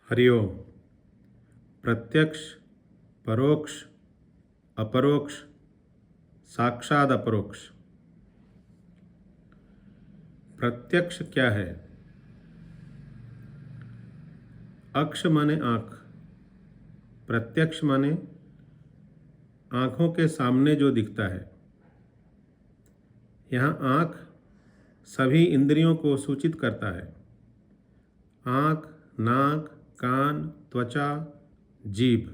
हरिओम। प्रत्यक्ष, परोक्ष, अपरोक्ष, साक्षात अपरोक्ष। प्रत्यक्ष क्या है? अक्ष माने आँख। प्रत्यक्ष माने आँखों के सामने जो दिखता है। यहाँ आँख सभी इंद्रियों को सूचित करता है। आँख, नाक, कान, त्वचा, जीभ।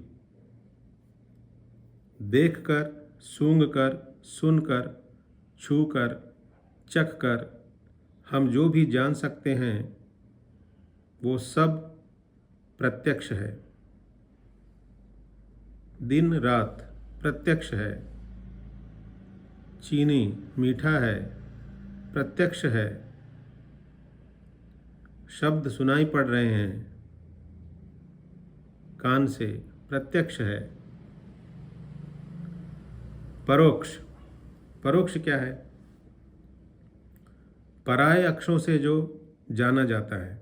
देखकर, सूंघकर, सुनकर, छूकर, चखकर हम जो भी जान सकते हैं वो सब प्रत्यक्ष है। दिन रात प्रत्यक्ष है। चीनी मीठा है, प्रत्यक्ष है। शब्द सुनाई पड़ रहे हैं कान से, प्रत्यक्ष है। परोक्ष, परोक्ष क्या है? पराये अक्षों से जो जाना जाता है।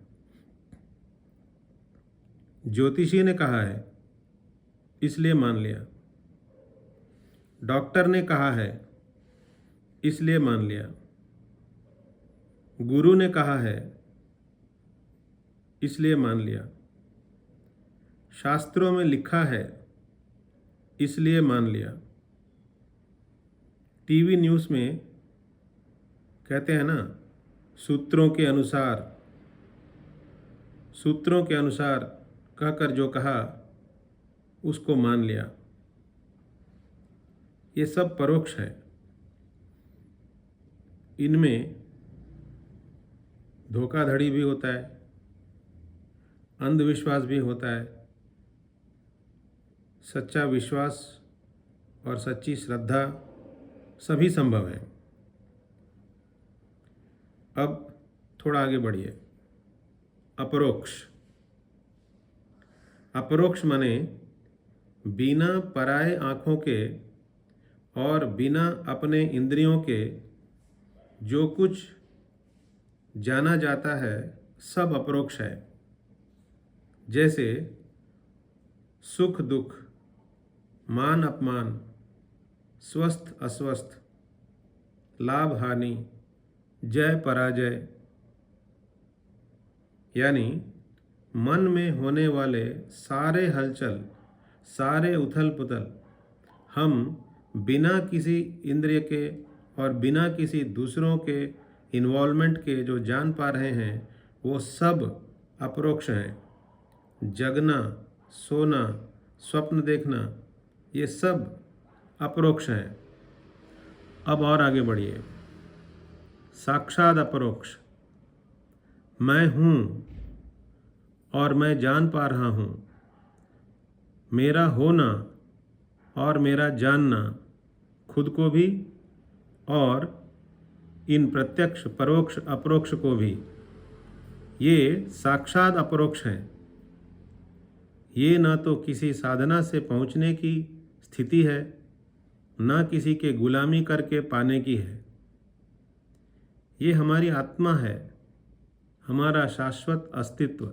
ज्योतिषी ने कहा है इसलिए मान लिया, डॉक्टर ने कहा है इसलिए मान लिया, गुरु ने कहा है इसलिए मान लिया, शास्त्रों में लिखा है इसलिए मान लिया। टीवी न्यूज़ में कहते हैं ना, सूत्रों के अनुसार कहकर जो कहा उसको मान लिया। ये सब परोक्ष है। इनमें धोखाधड़ी भी होता है, अंधविश्वास भी होता है, सच्चा विश्वास और सच्ची श्रद्धा सभी संभव है। अब थोड़ा आगे बढ़िए। अपरोक्ष, अपरोक्ष माने बिना पराये आँखों के और बिना अपने इंद्रियों के जो कुछ जाना जाता है सब अपरोक्ष है। जैसे सुख दुख, मान अपमान, स्वस्थ अस्वस्थ, लाभ हानि, जय पराजय, यानी मन में होने वाले सारे हलचल, सारे उथल पुथल हम बिना किसी इंद्रिय के और बिना किसी दूसरों के इन्वॉल्वमेंट के जो जान पा रहे हैं वो सब अपरोक्ष हैं। जगना, सोना, स्वप्न देखना, ये सब अपरोक्ष हैं। अब और आगे बढ़िए। साक्षात अपरोक्ष, मैं हूँ और मैं जान पा रहा हूँ। मेरा होना और मेरा जानना, खुद को भी और इन प्रत्यक्ष, परोक्ष, अपरोक्ष को भी, ये साक्षात अपरोक्ष हैं। ये ना तो किसी साधना से पहुँचने की स्थिति है, ना किसी के गुलामी करके पाने की है। ये हमारी आत्मा है, हमारा शाश्वत अस्तित्व।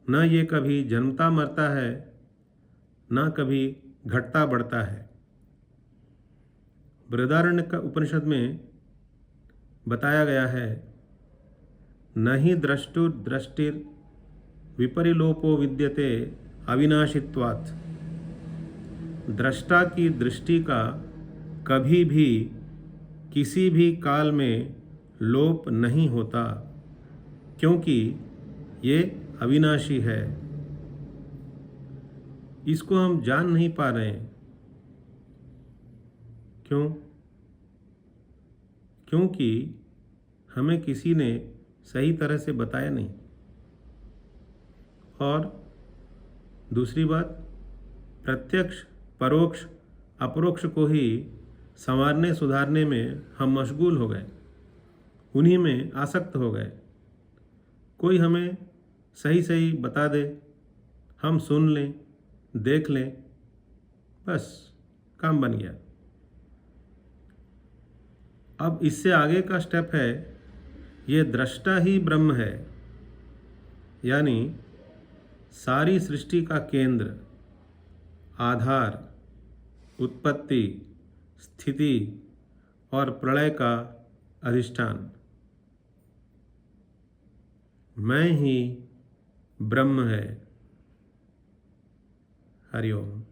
न ये कभी जन्मता मरता है, न कभी घटता बढ़ता है। बृहदारण्यक का उपनिषद में बताया गया है, न ही द्रष्टुर दृष्टिर विपरिलोपो विद्यते अविनाशित्वात्। दृष्टा की दृष्टि का कभी भी किसी भी काल में लोप नहीं होता, क्योंकि ये अविनाशी है। इसको हम जान नहीं पा रहे हैं। क्यों? क्योंकि हमें किसी ने सही तरह से बताया नहीं। और दूसरी बात, प्रत्यक्ष, परोक्ष, अपरोक्ष को ही संवारने सुधारने में हम मशगूल हो गए, उन्हीं में आसक्त हो गए। कोई हमें सही सही बता दे, हम सुन लें, देख लें, बस काम बन गया। अब इससे आगे का स्टेप है, ये दृष्टा ही ब्रह्म है। यानी सारी सृष्टि का केंद्र, आधार, उत्पत्ति, स्थिति और प्रलय का अधिष्ठान। मैं ही ब्रह्म है। हरि ओम।